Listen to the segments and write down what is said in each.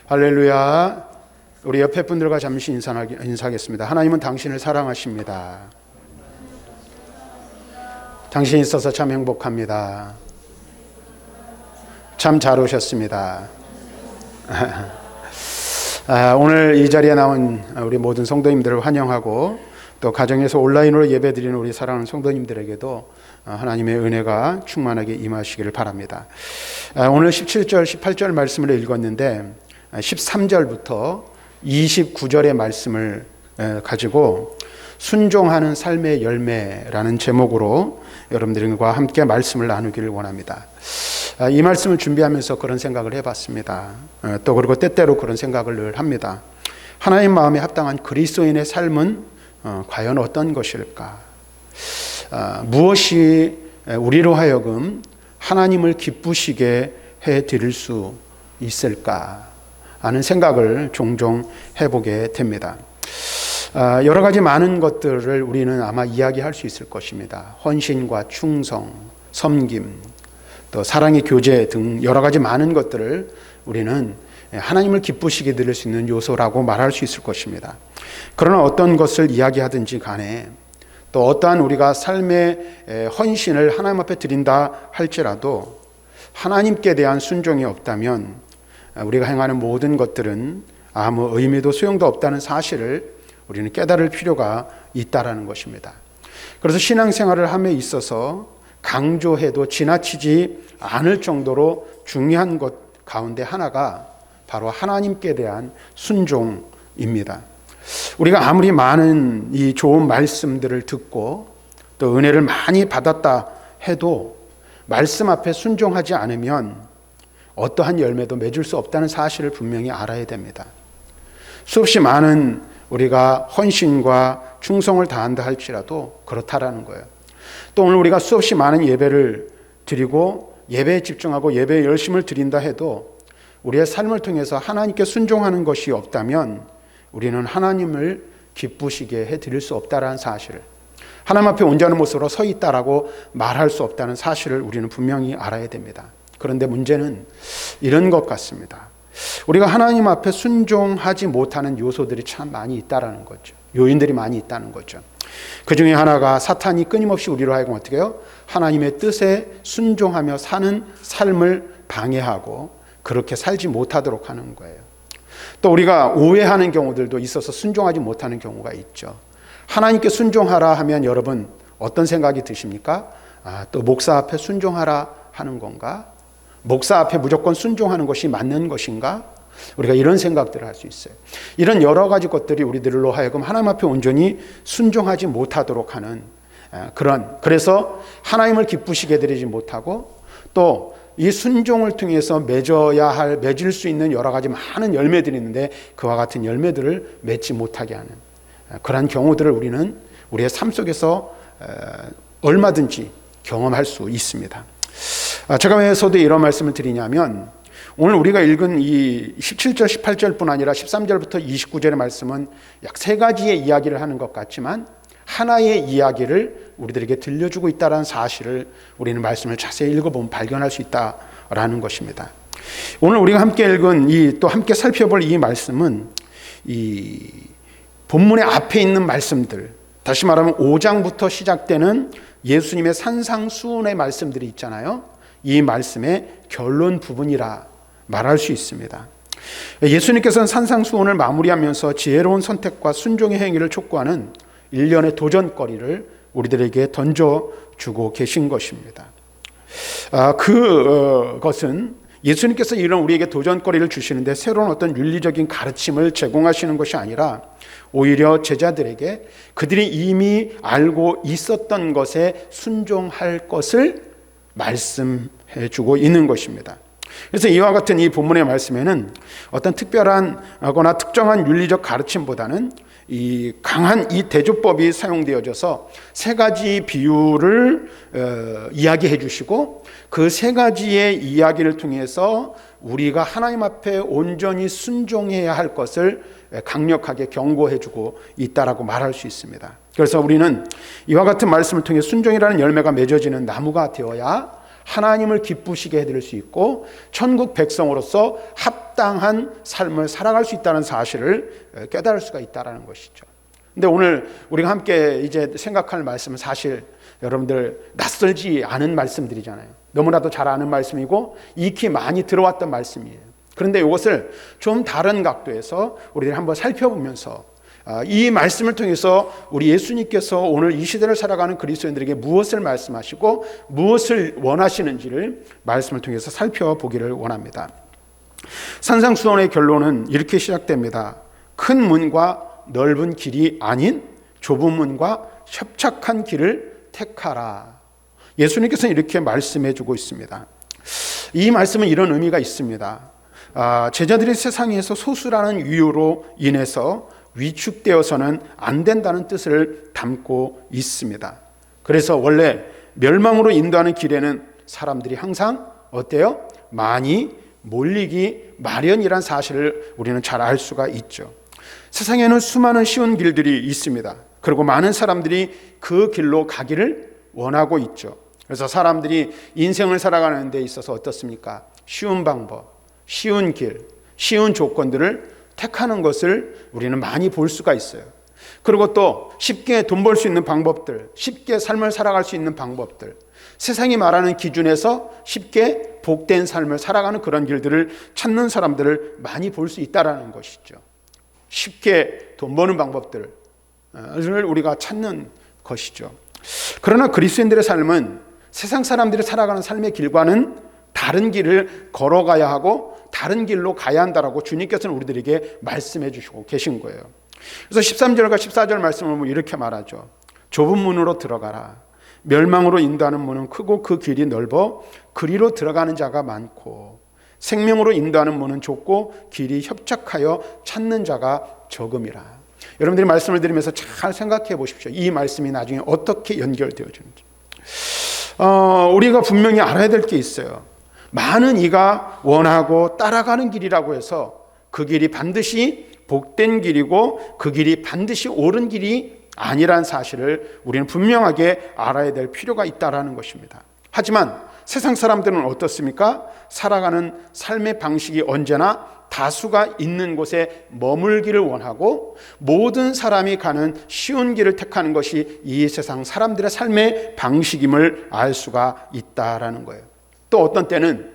할렐루야. 우리 옆에 분들과 잠시 인사하겠습니다. 하나님은 당신을 사랑하십니다. 당신이 있어서 참 행복합니다. 참 잘 오셨습니다. 오늘 이 자리에 나온 우리 모든 성도님들을 환영하고 또 가정에서 온라인으로 예배드리는 우리 사랑하는 성도님들에게도 하나님의 은혜가 충만하게 임하시기를 바랍니다. 오늘 17절, 18절 말씀을 읽었는데 13절부터 29절의 말씀을 가지고 순종하는 삶의 열매라는 제목으로 여러분들과 함께 말씀을 나누기를 원합니다. 이 말씀을 준비하면서 그런 생각을 해봤습니다. 또 그리고 때때로 그런 생각을 늘 합니다. 하나님 마음에 합당한 그리스도인의 삶은 과연 어떤 것일까? 무엇이 우리로 하여금 하나님을 기쁘시게 해드릴 수 있을까 하는 생각을 종종 해보게 됩니다. 여러 가지 많은 것들을 우리는 아마 이야기할 수 있을 것입니다. 헌신과 충성, 섬김, 또 사랑의 교제 등 여러 가지 많은 것들을 우리는 하나님을 기쁘시게 드릴 수 있는 요소라고 말할 수 있을 것입니다. 그러나 어떤 것을 이야기하든지 간에 또 어떠한 우리가 삶의 헌신을 하나님 앞에 드린다 할지라도 하나님께 대한 순종이 없다면 우리가 행하는 모든 것들은 아무 의미도 소용도 없다는 사실을 우리는 깨달을 필요가 있다라는 것입니다. 그래서 신앙생활을 함에 있어서 강조해도 지나치지 않을 정도로 중요한 것 가운데 하나가 바로 하나님께 대한 순종입니다. 우리가 아무리 많은 이 좋은 말씀들을 듣고 또 은혜를 많이 받았다 해도 말씀 앞에 순종하지 않으면 어떠한 열매도 맺을 수 없다는 사실을 분명히 알아야 됩니다. 수없이 많은 우리가 헌신과 충성을 다한다 할지라도 그렇다라는 거예요. 또 오늘 우리가 수없이 많은 예배를 드리고 예배에 집중하고 예배에 열심을 드린다 해도 우리의 삶을 통해서 하나님께 순종하는 것이 없다면 우리는 하나님을 기쁘시게 해드릴 수 없다라는 사실을, 하나님 앞에 온전한 모습으로 서 있다라고 말할 수 없다는 사실을 우리는 분명히 알아야 됩니다. 그런데 문제는 이런 것 같습니다. 우리가 하나님 앞에 순종하지 못하는 요소들이 참 많이 있다라는 거죠. 요인들이 많이 있다는 거죠. 그 중에 하나가 사탄이 끊임없이 우리로 하여금 어떻게 해요? 하나님의 뜻에 순종하며 사는 삶을 방해하고 그렇게 살지 못하도록 하는 거예요. 또 우리가 오해하는 경우들도 있어서 순종하지 못하는 경우가 있죠. 하나님께 순종하라 하면 여러분 어떤 생각이 드십니까? 또 목사 앞에 순종하라 하는 건가? 목사 앞에 무조건 순종하는 것이 맞는 것인가? 우리가 이런 생각들을 할 수 있어요. 이런 여러 가지 것들이 우리들로 하여금 하나님 앞에 온전히 순종하지 못하도록 하는 그래서 하나님을 기쁘시게 드리지 못하고 또 이 순종을 통해서 맺을 수 있는 여러 가지 많은 열매들이 있는데 그와 같은 열매들을 맺지 못하게 하는 그러한 경우들을 우리는 우리의 삶 속에서 얼마든지 경험할 수 있습니다. 제가 왜 서두에 이런 말씀을 드리냐면 오늘 우리가 읽은 이 17절, 18절뿐 아니라 13절부터 29절의 말씀은 약 3가지의 이야기를 하는 것 같지만 하나의 이야기를 우리들에게 들려주고 있다는 사실을 우리는 말씀을 자세히 읽어보면 발견할 수 있다라는 것입니다. 오늘 우리가 함께 읽은 또 함께 살펴볼 이 말씀은 이 본문의 앞에 있는 말씀들, 다시 말하면 5장부터 시작되는 예수님의 산상수훈의 말씀들이 있잖아요. 이 말씀의 결론 부분이라 말할 수 있습니다. 예수님께서는 산상수훈을 마무리하면서 지혜로운 선택과 순종의 행위를 촉구하는 일련의 도전거리를 우리들에게 던져주고 계신 것입니다. 그것은 예수님께서 이런 우리에게 도전거리를 주시는데 새로운 어떤 윤리적인 가르침을 제공하시는 것이 아니라 오히려 제자들에게 그들이 이미 알고 있었던 것에 순종할 것을 말씀해 주고 있는 것입니다. 그래서 이와 같은 이 본문의 말씀에는 어떤 특별한 거나 특정한 윤리적 가르침보다는 이 강한 이 대조법이 사용되어져서 3가지 비유를 이야기해 주시고 그 3가지의 이야기를 통해서 우리가 하나님 앞에 온전히 순종해야 할 것을 강력하게 경고해 주고 있다라고 말할 수 있습니다. 그래서 우리는 이와 같은 말씀을 통해 순종이라는 열매가 맺어지는 나무가 되어야 하나님을 기쁘시게 해드릴 수 있고 천국 백성으로서 합당한 삶을 살아갈 수 있다는 사실을 깨달을 수가 있다는 것이죠. 근데 오늘 우리가 함께 이제 생각할 말씀은 사실 여러분들 낯설지 않은 말씀들이잖아요. 너무나도 잘 아는 말씀이고 익히 많이 들어왔던 말씀이에요. 그런데 이것을 좀 다른 각도에서 우리들이 한번 살펴보면서 이 말씀을 통해서 우리 예수님께서 오늘 이 시대를 살아가는 그리스도인들에게 무엇을 말씀하시고 무엇을 원하시는지를 말씀을 통해서 살펴보기를 원합니다. 산상수훈의 결론은 이렇게 시작됩니다. 큰 문과 넓은 길이 아닌 좁은 문과 협착한 길을 택하라. 예수님께서는 이렇게 말씀해 주고 있습니다. 이 말씀은 이런 의미가 있습니다. 제자들이 세상에서 소수라는 이유로 인해서 위축되어서는 안 된다는 뜻을 담고 있습니다. 그래서 원래 멸망으로 인도하는 길에는 사람들이 항상 어때요? 많이 몰리기 마련이란 사실을 우리는 잘 알 수가 있죠. 세상에는 수많은 쉬운 길들이 있습니다. 그리고 많은 사람들이 그 길로 가기를 원하고 있죠. 그래서 사람들이 인생을 살아가는 데 있어서 어떻습니까? 쉬운 방법, 쉬운 길, 쉬운 조건들을 택하는 것을 우리는 많이 볼 수가 있어요. 그리고 또 쉽게 돈 벌 수 있는 방법들, 쉽게 삶을 살아갈 수 있는 방법들, 세상이 말하는 기준에서 쉽게 복된 삶을 살아가는 그런 길들을 찾는 사람들을 많이 볼 수 있다는 것이죠. 쉽게 돈 버는 방법들을 우리가 찾는 것이죠. 그러나 그리스도인들의 삶은 세상 사람들이 살아가는 삶의 길과는 다른 길을 걸어가야 하고 다른 길로 가야 한다라고 주님께서는 우리들에게 말씀해 주시고 계신 거예요. 그래서 13절과 14절 말씀을 보면 이렇게 말하죠. 좁은 문으로 들어가라. 멸망으로 인도하는 문은 크고 그 길이 넓어 그리로 들어가는 자가 많고 생명으로 인도하는 문은 좁고 길이 협착하여 찾는 자가 적음이라. 여러분들이 말씀을 드리면서 잘 생각해 보십시오. 이 말씀이 나중에 어떻게 연결되어지는지. 우리가 분명히 알아야 될 게 있어요. 많은 이가 원하고 따라가는 길이라고 해서 그 길이 반드시 복된 길이고 그 길이 반드시 옳은 길이 아니란 사실을 우리는 분명하게 알아야 될 필요가 있다는 것입니다. 하지만 세상 사람들은 어떻습니까? 살아가는 삶의 방식이 언제나 다수가 있는 곳에 머물기를 원하고 모든 사람이 가는 쉬운 길을 택하는 것이 이 세상 사람들의 삶의 방식임을 알 수가 있다라는 거예요. 또 어떤 때는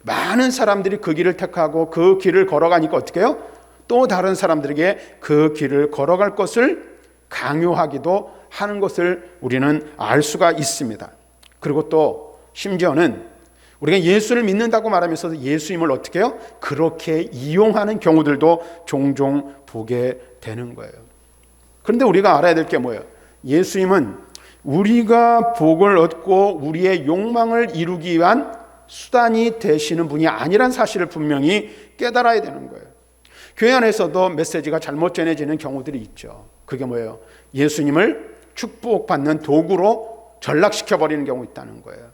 많은 사람들이 그 길을 택하고 그 길을 걸어가니까 어떻게 해요? 또 다른 사람들에게 그 길을 걸어갈 것을 강요하기도 하는 것을 우리는 알 수가 있습니다. 그리고 또 심지어는 우리가 예수를 믿는다고 말하면서 예수님을 어떻게 해요? 그렇게 이용하는 경우들도 종종 보게 되는 거예요. 그런데 우리가 알아야 될 게 뭐예요? 예수님은 우리가 복을 얻고 우리의 욕망을 이루기 위한 수단이 되시는 분이 아니란 사실을 분명히 깨달아야 되는 거예요. 교회 안에서도 메시지가 잘못 전해지는 경우들이 있죠. 그게 뭐예요? 예수님을 축복받는 도구로 전락시켜버리는 경우 있다는 거예요.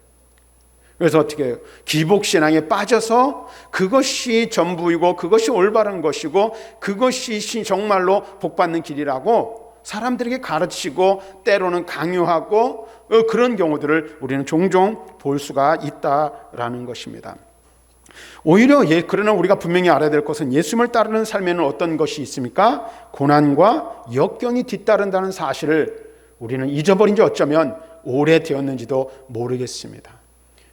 그래서 어떻게 해요? 기복신앙에 빠져서 그것이 전부이고 그것이 올바른 것이고 그것이 정말로 복받는 길이라고 사람들에게 가르치고 때로는 강요하고 그런 경우들을 우리는 종종 볼 수가 있다라는 것입니다. 오히려 그러나 우리가 분명히 알아야 될 것은 예수님을 따르는 삶에는 어떤 것이 있습니까? 고난과 역경이 뒤따른다는 사실을 우리는 잊어버린 지 어쩌면 오래되었는지도 모르겠습니다.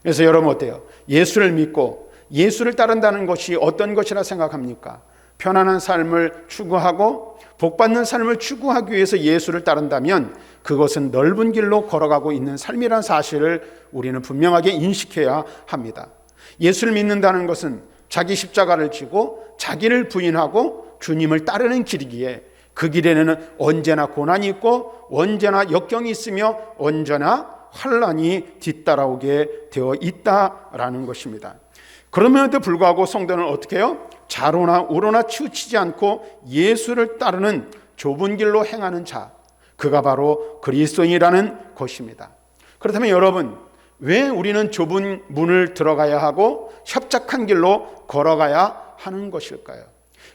그래서 여러분 어때요? 예수를 믿고 예수를 따른다는 것이 어떤 것이라 생각합니까? 편안한 삶을 추구하고 복받는 삶을 추구하기 위해서 예수를 따른다면 그것은 넓은 길로 걸어가고 있는 삶이라는 사실을 우리는 분명하게 인식해야 합니다. 예수를 믿는다는 것은 자기 십자가를 지고 자기를 부인하고 주님을 따르는 길이기에 그 길에는 언제나 고난이 있고 언제나 역경이 있으며 언제나 환난이 뒤따라오게 되어 있다라는 것입니다. 그럼에도 불구하고 성도는 어떻게 해요? 좌로나 우로나 치우치지 않고 예수를 따르는 좁은 길로 행하는 자, 그가 바로 그리스도인이라는 것입니다. 그렇다면 여러분, 왜 우리는 좁은 문을 들어가야 하고 협착한 길로 걸어가야 하는 것일까요?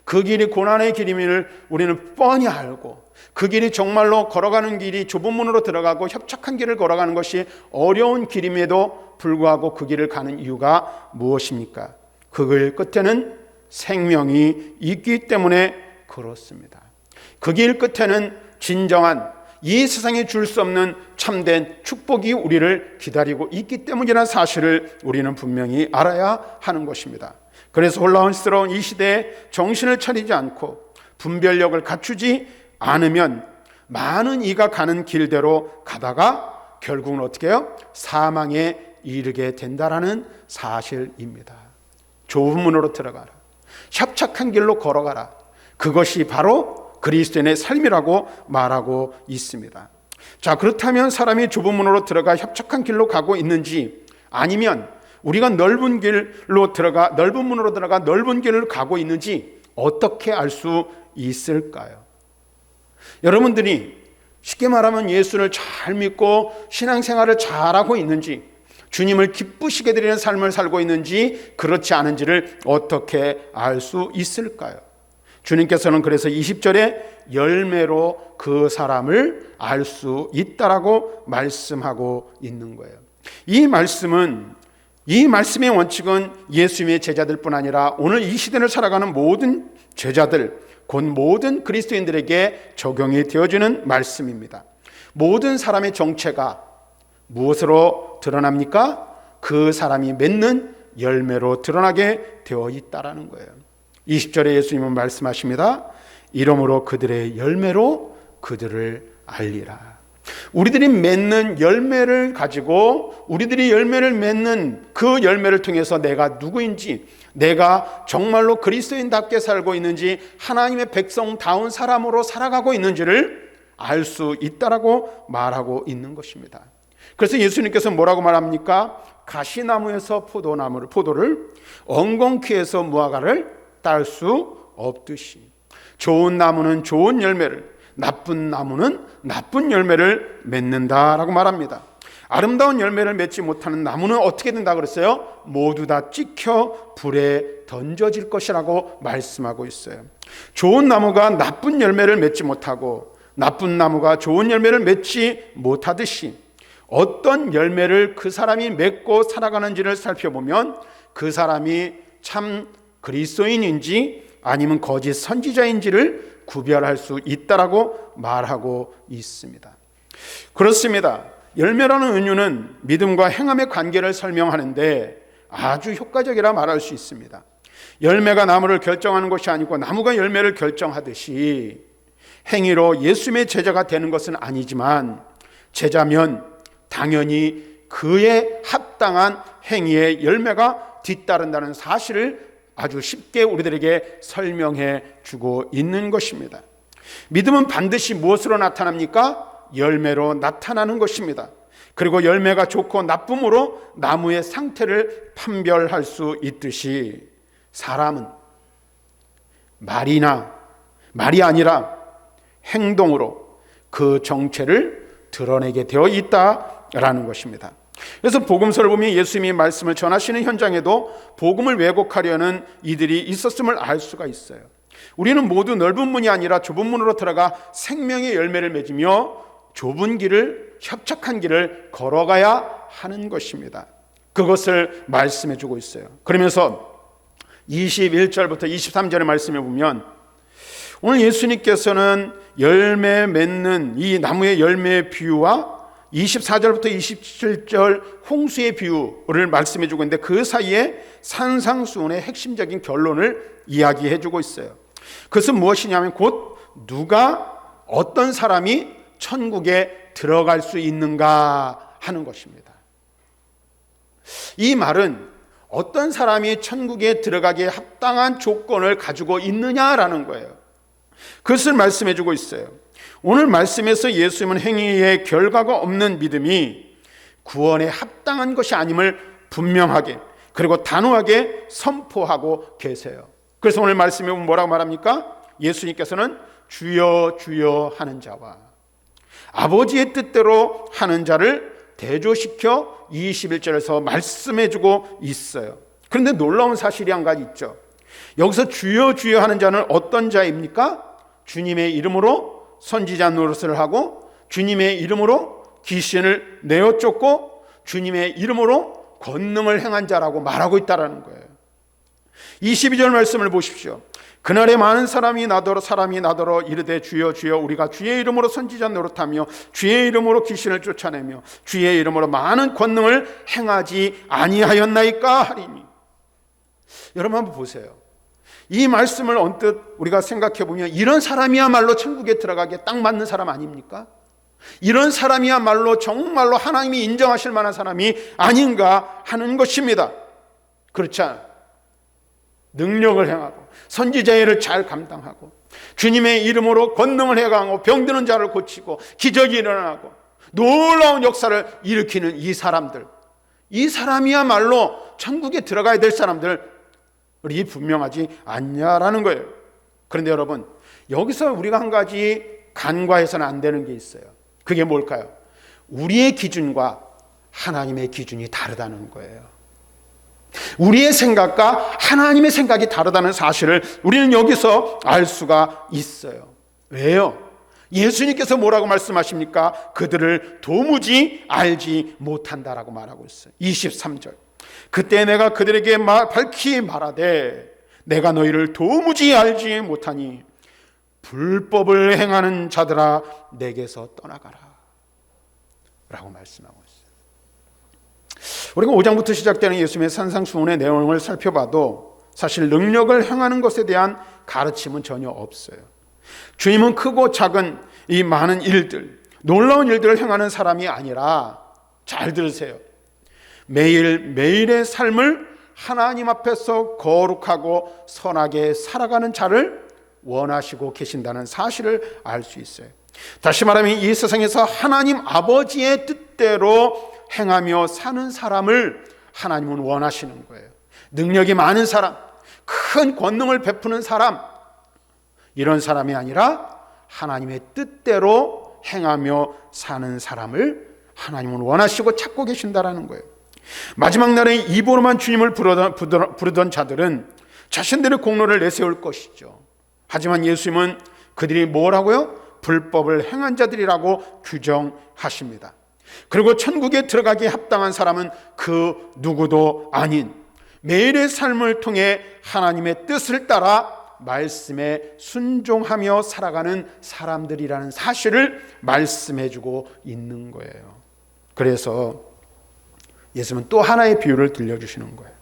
그 길이 고난의 길임을 우리는 뻔히 알고 그 길이 정말로 걸어가는 길이 좁은 문으로 들어가고 협착한 길을 걸어가는 것이 어려운 길임에도 불구하고 그 길을 가는 이유가 무엇입니까? 그 길 끝에는 생명이 있기 때문에 그렇습니다. 그 길 끝에는 진정한 이 세상에 줄 수 없는 참된 축복이 우리를 기다리고 있기 때문이라는 사실을 우리는 분명히 알아야 하는 것입니다. 그래서 혼란스러운 이 시대에 정신을 차리지 않고 분별력을 갖추지 않으면 많은 이가 가는 길대로 가다가 결국은 어떻게 해요? 사망에 이르게 된다라는 사실입니다. 좁은 문으로 들어가라. 협착한 길로 걸어가라. 그것이 바로 그리스도인의 삶이라고 말하고 있습니다. 자, 그렇다면 사람이 좁은 문으로 들어가 협착한 길로 가고 있는지, 아니면 우리가 넓은 길로 들어가 넓은 문으로 들어가 넓은 길을 가고 있는지 어떻게 알 수 있을까요? 여러분들이 쉽게 말하면 예수를 잘 믿고 신앙생활을 잘하고 있는지, 주님을 기쁘시게 드리는 삶을 살고 있는지 그렇지 않은지를 어떻게 알 수 있을까요? 주님께서는 그래서 20절에 열매로 그 사람을 알 수 있다라고 말씀하고 있는 거예요. 이 말씀의 원칙은 예수님의 제자들뿐 아니라 오늘 이 시대를 살아가는 모든 제자들, 곧 모든 그리스도인들에게 적용이 되어지는 말씀입니다. 모든 사람의 정체가 무엇으로 드러납니까? 그 사람이 맺는 열매로 드러나게 되어 있다라는 거예요. 20절에 예수님은 말씀하십니다. 이러므로 그들의 열매로 그들을 알리라. 우리들이 맺는 열매를 가지고, 우리들이 열매를 맺는 그 열매를 통해서 내가 누구인지, 내가 정말로 그리스도인답게 살고 있는지, 하나님의 백성다운 사람으로 살아가고 있는지를 알 수 있다라고 말하고 있는 것입니다. 그래서 예수님께서 뭐라고 말합니까? 가시나무에서 포도를, 엉겅퀴에서 무화과를 딸 수 없듯이 좋은 나무는 좋은 열매를, 나쁜 나무는 나쁜 열매를 맺는다라고 말합니다. 아름다운 열매를 맺지 못하는 나무는 어떻게 된다 그랬어요? 모두 다 찍혀 불에 던져질 것이라고 말씀하고 있어요. 좋은 나무가 나쁜 열매를 맺지 못하고 나쁜 나무가 좋은 열매를 맺지 못하듯이 어떤 열매를 그 사람이 맺고 살아가는지를 살펴보면 그 사람이 참 그리스도인인지 아니면 거짓 선지자인지를 구별할 수 있다라고 말하고 있습니다. 그렇습니다. 열매라는 은유는 믿음과 행함의 관계를 설명하는데 아주 효과적이라 말할 수 있습니다. 열매가 나무를 결정하는 것이 아니고 나무가 열매를 결정하듯이 행위로 예수님의 제자가 되는 것은 아니지만, 제자면 당연히 그에 합당한 행위의 열매가 뒤따른다는 사실을 아주 쉽게 우리들에게 설명해 주고 있는 것입니다. 믿음은 반드시 무엇으로 나타납니까? 열매로 나타나는 것입니다. 그리고 열매가 좋고 나쁨으로 나무의 상태를 판별할 수 있듯이 사람은 말이 아니라 행동으로 그 정체를 드러내게 되어 있다라는 것입니다. 그래서 복음서를 보면 예수님이 말씀을 전하시는 현장에도 복음을 왜곡하려는 이들이 있었음을 알 수가 있어요. 우리는 모두 넓은 문이 아니라 좁은 문으로 들어가 생명의 열매를 맺으며 좁은 길을, 협착한 길을 걸어가야 하는 것입니다. 그것을 말씀해 주고 있어요. 그러면서 21절부터 23절의 말씀을 보면 오늘 예수님께서는 열매 맺는 이 나무의 열매의 비유와 24절부터 27절 홍수의 비유를 말씀해 주고 있는데 그 사이에 산상수훈의 핵심적인 결론을 이야기해 주고 있어요. 그것은 무엇이냐면 곧 누가, 어떤 사람이 천국에 들어갈 수 있는가 하는 것입니다. 이 말은 어떤 사람이 천국에 들어가기에 합당한 조건을 가지고 있느냐라는 거예요. 그것을 말씀해 주고 있어요. 오늘 말씀에서 예수님은 행위의 결과가 없는 믿음이 구원에 합당한 것이 아님을 분명하게 그리고 단호하게 선포하고 계세요. 그래서 오늘 말씀에 보면 뭐라고 말합니까? 예수님께서는 주여 주여 하는 자와 아버지의 뜻대로 하는 자를 대조시켜 21절에서 말씀해 주고 있어요. 그런데 놀라운 사실이 한 가지 있죠. 여기서 주여 주여 하는 자는 어떤 자입니까? 주님의 이름으로 선지자 노릇을 하고, 주님의 이름으로 귀신을 내어 쫓고, 주님의 이름으로 권능을 행한 자라고 말하고 있다는 거예요. 22절 말씀을 보십시오. 그날에 많은 사람이 나더러 이르되 주여 주여 우리가 주의 이름으로 선지자 노릇하며 주의 이름으로 귀신을 쫓아내며 주의 이름으로 많은 권능을 행하지 아니하였나이까 하리니. 여러분 한번 보세요. 이 말씀을 언뜻 우리가 생각해 보면 이런 사람이야말로 천국에 들어가기에 딱 맞는 사람 아닙니까? 이런 사람이야말로 정말로 하나님이 인정하실 만한 사람이 아닌가 하는 것입니다. 그렇지 않아요. 능력을 행하고 선지자의 일을 잘 감당하고 주님의 이름으로 권능을 행하고 병드는 자를 고치고 기적이 일어나고 놀라운 역사를 일으키는 이 사람들, 이 사람이야말로 천국에 들어가야 될 사람들이 분명하지 않냐라는 거예요. 그런데 여러분, 여기서 우리가 한 가지 간과해서는 안 되는 게 있어요. 그게 뭘까요? 우리의 기준과 하나님의 기준이 다르다는 거예요. 우리의 생각과 하나님의 생각이 다르다는 사실을 우리는 여기서 알 수가 있어요. 왜요? 예수님께서 뭐라고 말씀하십니까? 그들을 도무지 알지 못한다라고 말하고 있어요. 23절. 그때 내가 그들에게 밝히 말하되 내가 너희를 도무지 알지 못하니 불법을 행하는 자들아 내게서 떠나가라 라고 말씀하고 있어요. 우리가 5장부터 시작되는 예수님의 산상수훈의 내용을 살펴봐도 사실 능력을 행하는 것에 대한 가르침은 전혀 없어요. 주님은 크고 작은 이 많은 일들, 놀라운 일들을 행하는 사람이 아니라, 잘 들으세요, 매일매일의 삶을 하나님 앞에서 거룩하고 선하게 살아가는 자를 원하시고 계신다는 사실을 알 수 있어요. 다시 말하면 이 세상에서 하나님 아버지의 뜻대로 행하며 사는 사람을 하나님은 원하시는 거예요. 능력이 많은 사람, 큰 권능을 베푸는 사람, 이런 사람이 아니라 하나님의 뜻대로 행하며 사는 사람을 하나님은 원하시고 찾고 계신다라는 거예요. 마지막 날에 입으로만 주님을 부르던 자들은 자신들의 공로를 내세울 것이죠. 하지만 예수님은 그들이 뭐라고요? 불법을 행한 자들이라고 규정하십니다. 그리고 천국에 들어가기에 합당한 사람은 그 누구도 아닌 매일의 삶을 통해 하나님의 뜻을 따라 말씀에 순종하며 살아가는 사람들이라는 사실을 말씀해주고 있는 거예요. 그래서 예수님은 또 하나의 비유를 들려주시는 거예요.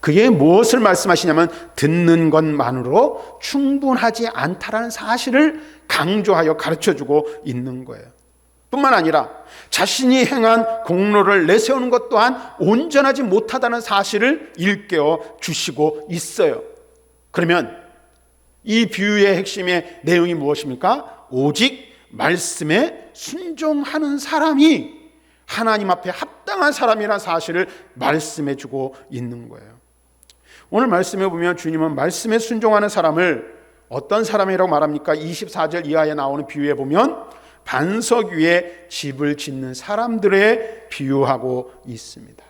그게 무엇을 말씀하시냐면 듣는 것만으로 충분하지 않다라는 사실을 강조하여 가르쳐주고 있는 거예요. 뿐만 아니라 자신이 행한 공로를 내세우는 것 또한 온전하지 못하다는 사실을 일깨워 주시고 있어요. 그러면 이 비유의 핵심의 내용이 무엇입니까? 오직 말씀에 순종하는 사람이 하나님 앞에 합당한 사람이라는 사실을 말씀해 주고 있는 거예요. 오늘 말씀해 보면 주님은 말씀에 순종하는 사람을 어떤 사람이라고 말합니까? 24절 이하에 나오는 비유에 보면 반석 위에 집을 짓는 사람들에 비유하고 있습니다.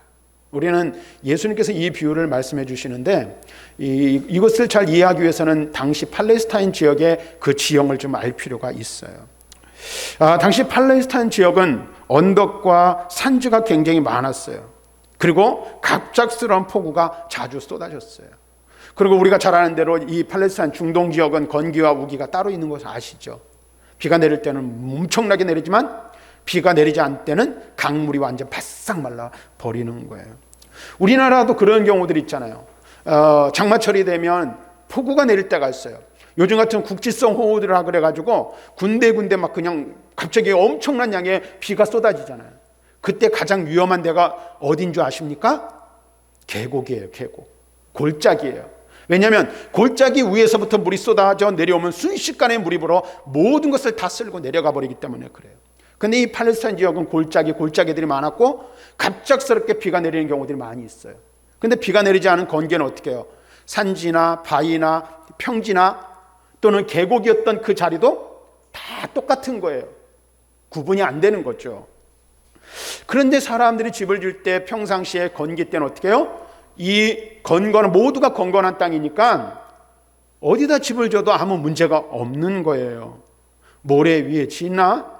우리는 예수님께서 이 비유를 말씀해 주시는데 이것을 잘 이해하기 위해서는 당시 팔레스타인 지역의 그 지형을 좀 알 필요가 있어요. 당시 팔레스타인 지역은 언덕과 산지가 굉장히 많았어요. 그리고 갑작스러운 폭우가 자주 쏟아졌어요. 그리고 우리가 잘 아는 대로 이 팔레스타인 중동 지역은 건기와 우기가 따로 있는 것을 아시죠? 비가 내릴 때는 엄청나게 내리지만 비가 내리지 않을 때는 강물이 완전 바싹 말라 버리는 거예요. 우리나라도 그런 경우들이 있잖아요. 장마철이 되면 폭우가 내릴 때가 있어요. 요즘 같은 국지성 호우들이라 그래가지고 군데군데 막 그냥 갑자기 엄청난 양의 비가 쏟아지잖아요. 그때 가장 위험한 데가 어딘 줄 아십니까? 계곡이에요. 계곡. 골짜기예요. 왜냐하면 골짜기 위에서부터 물이 쏟아져 내려오면 순식간에 물이 불어 모든 것을 다 쓸고 내려가 버리기 때문에 그래요. 근데 이 팔레스타인 지역은 골짜기들이 많았고 갑작스럽게 비가 내리는 경우들이 많이 있어요. 근데 비가 내리지 않은 건기는 어떻게 해요? 산지나 바위나 평지나 또는 계곡이었던 그 자리도 다 똑같은 거예요. 구분이 안 되는 거죠. 그런데 사람들이 집을 지을 때 평상시에 건기 때는 어떻게 해요? 이 건건은 모두가 건건한 땅이니까 어디다 집을 지어도 아무 문제가 없는 거예요. 모래 위에 짓나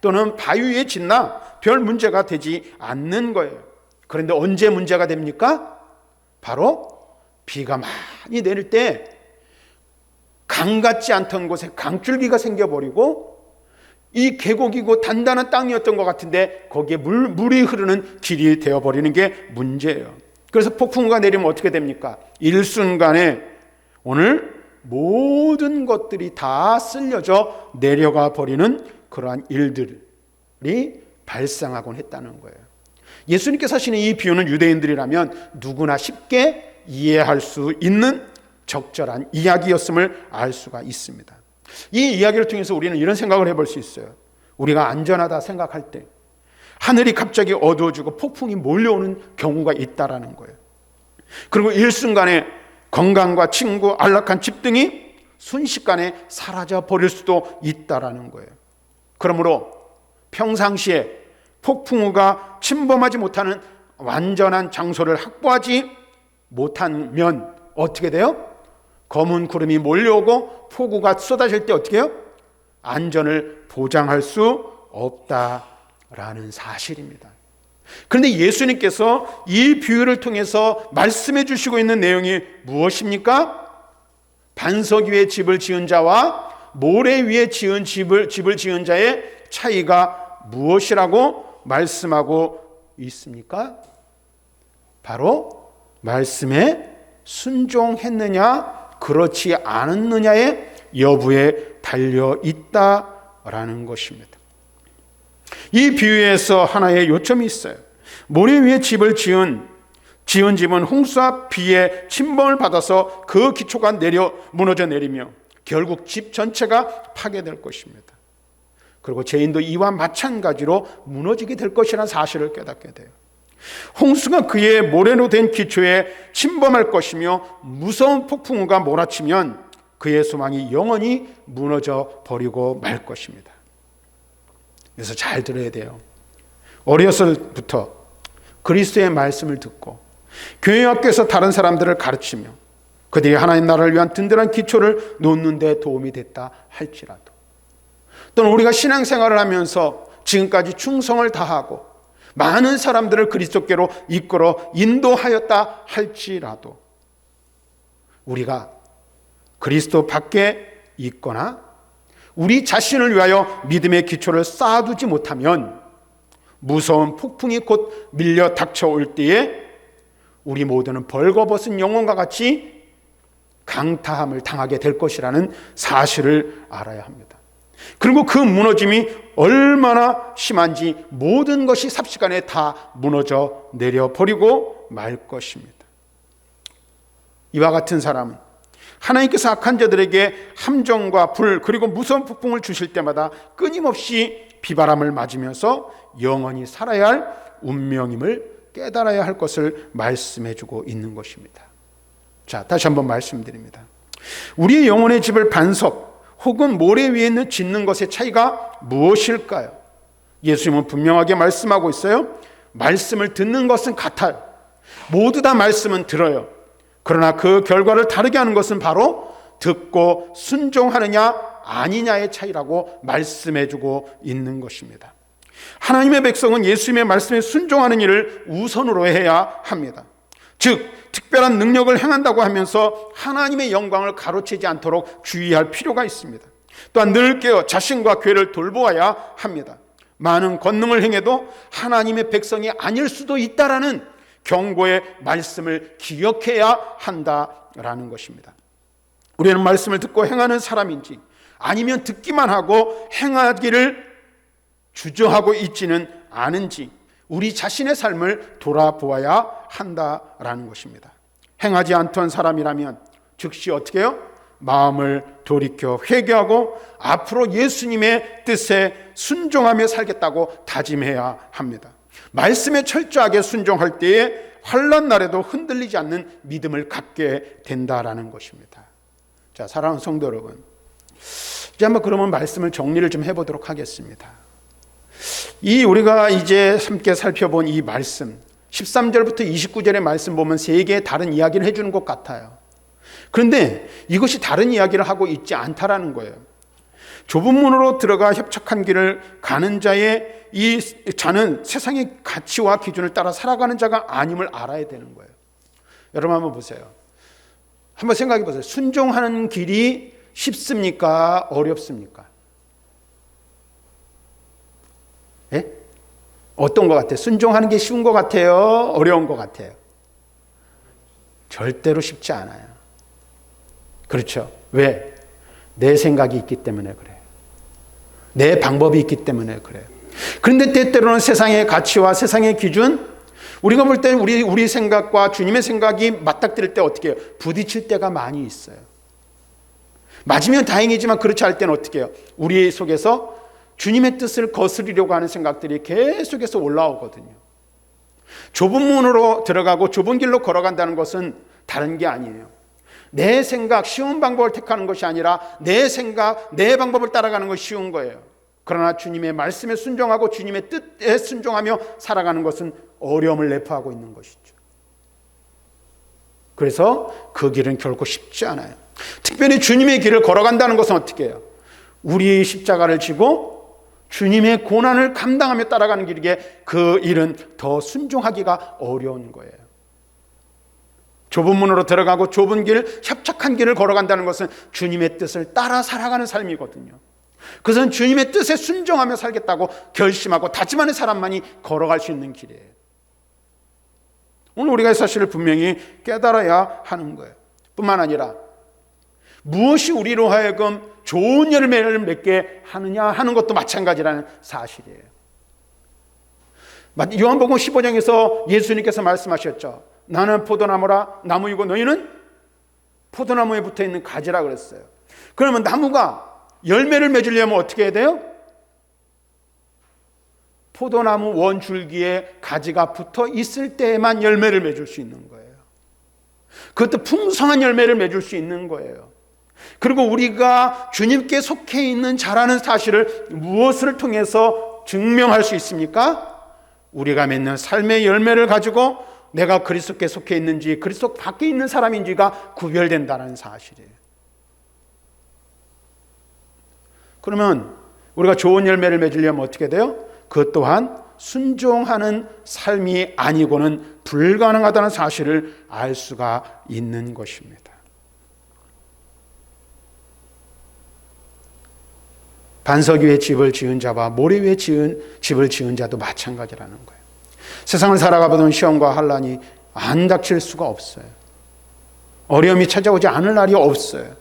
또는 바위 위에 짓나 별 문제가 되지 않는 거예요. 그런데 언제 문제가 됩니까? 바로 비가 많이 내릴 때 강 같지 않던 곳에 강줄기가 생겨버리고 이 계곡이고 단단한 땅이었던 것 같은데 거기에 물이 흐르는 길이 되어버리는 게 문제예요. 그래서 폭풍우가 내리면 어떻게 됩니까? 일순간에 오늘 모든 것들이 다 쓸려져 내려가 버리는 그러한 일들이 발생하곤 했다는 거예요. 예수님께서 하시는 이 비유는 유대인들이라면 누구나 쉽게 이해할 수 있는 적절한 이야기였음을 알 수가 있습니다. 이 이야기를 통해서 우리는 이런 생각을 해볼 수 있어요. 우리가 안전하다 생각할 때 하늘이 갑자기 어두워지고 폭풍이 몰려오는 경우가 있다라는 거예요. 그리고 일순간에 건강과 친구, 안락한 집 등이 순식간에 사라져 버릴 수도 있다라는 거예요. 그러므로 평상시에 폭풍우가 침범하지 못하는 완전한 장소를 확보하지 못하면 어떻게 돼요? 검은 구름이 몰려오고 폭우가 쏟아질 때 어떻게 해요? 안전을 보장할 수 없다라는 사실입니다. 그런데 예수님께서 이 비유를 통해서 말씀해 주시고 있는 내용이 무엇입니까? 반석 위에 집을 지은 자와 모래 위에 지은 집을 지은 자의 차이가 무엇이라고 말씀하고 있습니까? 바로 말씀에 순종했느냐 그렇지 않았느냐의 여부에 달려 있다라는 것입니다. 이 비유에서 하나의 요점이 있어요. 모래 위에 집을 지은 집은 홍수와 비의 침범을 받아서 그 기초가 무너져 내리며 결국 집 전체가 파괴될 것입니다. 그리고 죄인도 이와 마찬가지로 무너지게 될 것이라는 사실을 깨닫게 돼요. 홍수가 그의 모래로 된 기초에 침범할 것이며 무서운 폭풍우가 몰아치면 그의 소망이 영원히 무너져 버리고 말 것입니다. 그래서 잘 들어야 돼요. 어렸을부터 그리스도의 말씀을 듣고 교회 학교에서 다른 사람들을 가르치며 그들이 하나님 나라를 위한 든든한 기초를 놓는 데 도움이 됐다 할지라도, 또는 우리가 신앙생활을 하면서 지금까지 충성을 다하고 많은 사람들을 그리스도께로 이끌어 인도하였다 할지라도 우리가 그리스도 밖에 있거나 우리 자신을 위하여 믿음의 기초를 쌓아두지 못하면 무서운 폭풍이 곧 밀려 닥쳐올 때에 우리 모두는 벌거벗은 영혼과 같이 강타함을 당하게 될 것이라는 사실을 알아야 합니다. 그리고 그 무너짐이 얼마나 심한지 모든 것이 삽시간에 다 무너져 내려버리고 말 것입니다. 이와 같은 사람은 하나님께서 악한 자들에게 함정과 불 그리고 무서운 폭풍을 주실 때마다 끊임없이 비바람을 맞으면서 영원히 살아야 할 운명임을 깨달아야 할 것을 말씀해주고 있는 것입니다. 자, 다시 한번 말씀드립니다. 우리의 영혼의 집을 반석 혹은 모래 위에 짓는 것의 차이가 무엇일까요? 예수님은 분명하게 말씀하고 있어요. 말씀을 듣는 것은 같아요. 모두 다 말씀은 들어요. 그러나 그 결과를 다르게 하는 것은 바로 듣고 순종하느냐 아니냐의 차이라고 말씀해주고 있는 것입니다. 하나님의 백성은 예수님의 말씀에 순종하는 일을 우선으로 해야 합니다. 즉 특별한 능력을 행한다고 하면서 하나님의 영광을 가로채지 않도록 주의할 필요가 있습니다. 또한 늘 깨어 자신과 교회를 돌보아야 합니다. 많은 권능을 행해도 하나님의 백성이 아닐 수도 있다라는 경고의 말씀을 기억해야 한다라는 것입니다. 우리는 말씀을 듣고 행하는 사람인지 아니면 듣기만 하고 행하기를 주저하고 있지는 않은지 우리 자신의 삶을 돌아보아야 한다라는 것입니다. 행하지 않던 사람이라면 즉시 어떻게 해요? 마음을 돌이켜 회개하고 앞으로 예수님의 뜻에 순종하며 살겠다고 다짐해야 합니다. 말씀에 철저하게 순종할 때에 환난 날에도 흔들리지 않는 믿음을 갖게 된다라는 것입니다. 자, 사랑하는 성도 여러분, 이제 한번 그러면 말씀을 정리를 좀 해보도록 하겠습니다. 우리가 이제 함께 살펴본 이 말씀 13절부터 29절의 말씀 보면 세 개의 다른 이야기를 해주는 것 같아요. 그런데 이것이 다른 이야기를 하고 있지 않다라는 거예요. 좁은 문으로 들어가 협착한 길을 가는 자의 이 자는 세상의 가치와 기준을 따라 살아가는 자가 아님을 알아야 되는 거예요. 여러분 한번 보세요. 한번 생각해 보세요. 순종하는 길이 쉽습니까? 어렵습니까? 예? 어떤 것 같아요? 순종하는 게 쉬운 것 같아요? 어려운 것 같아요? 절대로 쉽지 않아요. 그렇죠? 왜? 내 생각이 있기 때문에 그래요. 내 방법이 있기 때문에 그래요. 그런데 때때로는 세상의 가치와 세상의 기준, 우리가 볼 때 우리 생각과 주님의 생각이 맞닥뜨릴 때 어떻게 해요? 부딪힐 때가 많이 있어요. 맞으면 다행이지만 그렇지 않을 때는 어떻게 해요? 우리 속에서 주님의 뜻을 거스르려고 하는 생각들이 계속해서 올라오거든요. 좁은 문으로 들어가고 좁은 길로 걸어간다는 것은 다른 게 아니에요. 내 생각, 쉬운 방법을 택하는 것이 아니라 내 생각, 내 방법을 따라가는 것이 쉬운 거예요. 그러나 주님의 말씀에 순종하고 주님의 뜻에 순종하며 살아가는 것은 어려움을 내포하고 있는 것이죠. 그래서 그 길은 결코 쉽지 않아요. 특별히 주님의 길을 걸어간다는 것은 어떻게 해요? 우리의 십자가를 지고 주님의 고난을 감당하며 따라가는 길이기에 그 일은 더 순종하기가 어려운 거예요. 좁은 문으로 들어가고 좁은 길, 협착한 길을 걸어간다는 것은 주님의 뜻을 따라 살아가는 삶이거든요. 그것은 주님의 뜻에 순종하며 살겠다고 결심하고 다짐하는 사람만이 걸어갈 수 있는 길이에요. 오늘 우리가 이 사실을 분명히 깨달아야 하는 거예요. 뿐만 아니라 무엇이 우리로 하여금 좋은 열매를 맺게 하느냐 하는 것도 마찬가지라는 사실이에요. 요한복음 15장에서 예수님께서 말씀하셨죠. 나는 포도나무라 나무이고 너희는 포도나무에 붙어있는 가지라 그랬어요. 그러면 나무가 열매를 맺으려면 어떻게 해야 돼요? 포도나무 원줄기에 가지가 붙어 있을 때에만 열매를 맺을 수 있는 거예요. 그것도 풍성한 열매를 맺을 수 있는 거예요. 그리고 우리가 주님께 속해 있는 자라는 사실을 무엇을 통해서 증명할 수 있습니까? 우리가 맺는 삶의 열매를 가지고 내가 그리스도께 속해 있는지 그리스도 밖에 있는 사람인지가 구별된다는 사실이에요. 그러면 우리가 좋은 열매를 맺으려면 어떻게 돼요? 그것 또한 순종하는 삶이 아니고는 불가능하다는 사실을 알 수가 있는 것입니다. 반석 위에 집을 지은 자와 모래 위에 집을 지은 자도 마찬가지라는 거예요. 세상을 살아가보던 시험과 환난이 안 닥칠 수가 없어요. 어려움이 찾아오지 않을 날이 없어요.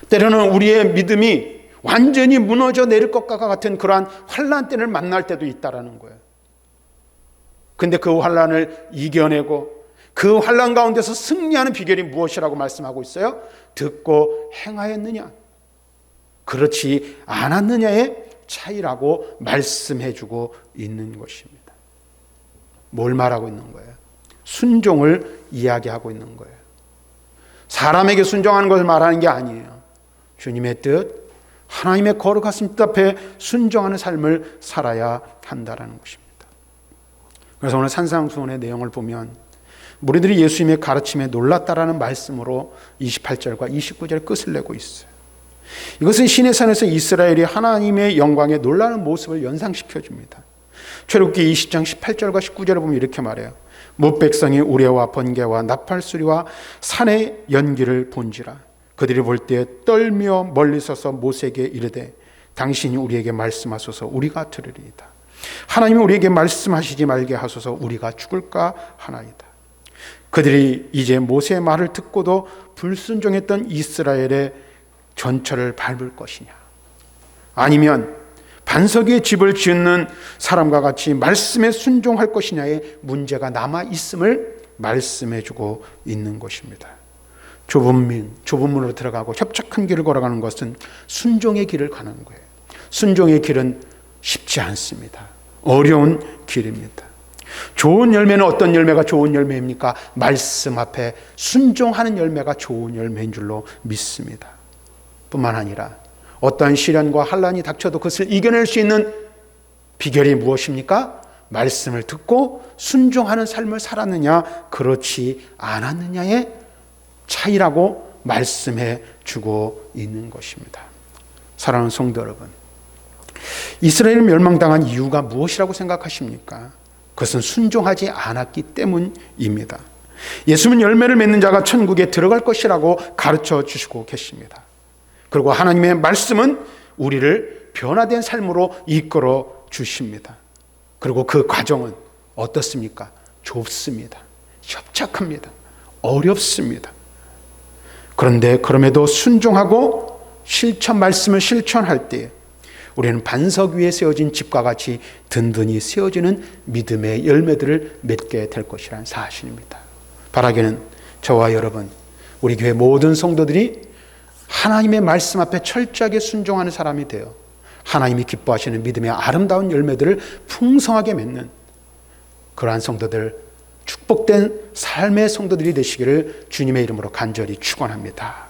때로는 우리의 믿음이 완전히 무너져 내릴 것과 같은 그러한 환난 때를 만날 때도 있다라는 거예요. 근데 그 환난을 이겨내고 그 환난 가운데서 승리하는 비결이 무엇이라고 말씀하고 있어요? 듣고 행하였느냐, 그렇지 않았느냐의 차이라고 말씀해주고 있는 것입니다. 뭘 말하고 있는 거예요? 순종을 이야기하고 있는 거예요. 사람에게 순종하는 것을 말하는 게 아니에요. 주님의 뜻, 하나님의 거룩하신 뜻 앞에 순종하는 삶을 살아야 한다는 것입니다. 그래서 오늘 산상수훈의 내용을 보면 무리들이 예수님의 가르침에 놀랐다라는 말씀으로 28절과 29절 끝을 내고 있어요. 이것은 시내산에서 이스라엘이 하나님의 영광에 놀라는 모습을 연상시켜줍니다. 출애굽기 20장 18절과 19절을 보면 이렇게 말해요. 뭇 백성이 우레와 번개와 나팔소리와 산의 연기를 본지라. 그들이 볼 때 떨며 멀리 서서 모세에게 이르되 당신이 우리에게 말씀하소서 우리가 들으리이다. 하나님이 우리에게 말씀하시지 말게 하소서 우리가 죽을까 하나이다. 그들이 이제 모세의 말을 듣고도 불순종했던 이스라엘의 전철을 밟을 것이냐, 아니면 반석 위에 집을 짓는 사람과 같이 말씀에 순종할 것이냐의 문제가 남아 있음을 말씀해주고 있는 것입니다. 좁은 문으로 들어가고 협착한 길을 걸어가는 것은 순종의 길을 가는 거예요. 순종의 길은 쉽지 않습니다. 어려운 길입니다. 좋은 열매는 어떤 열매가 좋은 열매입니까? 말씀 앞에 순종하는 열매가 좋은 열매인 줄로 믿습니다. 뿐만 아니라 어떠한 시련과 환난이 닥쳐도 그것을 이겨낼 수 있는 비결이 무엇입니까? 말씀을 듣고 순종하는 삶을 살았느냐 그렇지 않았느냐의 차이라고 말씀해 주고 있는 것입니다. 사랑하는 성도 여러분, 이스라엘이 멸망당한 이유가 무엇이라고 생각하십니까? 그것은 순종하지 않았기 때문입니다. 예수는 열매를 맺는 자가 천국에 들어갈 것이라고 가르쳐 주시고 계십니다. 그리고 하나님의 말씀은 우리를 변화된 삶으로 이끌어 주십니다. 그리고 그 과정은 어떻습니까? 좁습니다. 협착합니다. 어렵습니다. 그런데 그럼에도 순종하고 말씀을 실천할 때 우리는 반석 위에 세워진 집과 같이 든든히 세워지는 믿음의 열매들을 맺게 될 것이라는 사실입니다. 바라기는 저와 여러분, 우리 교회 모든 성도들이 하나님의 말씀 앞에 철저하게 순종하는 사람이 되어 하나님이 기뻐하시는 믿음의 아름다운 열매들을 풍성하게 맺는 그러한 성도들, 축복된 삶의 성도들이 되시기를 주님의 이름으로 간절히 축원합니다.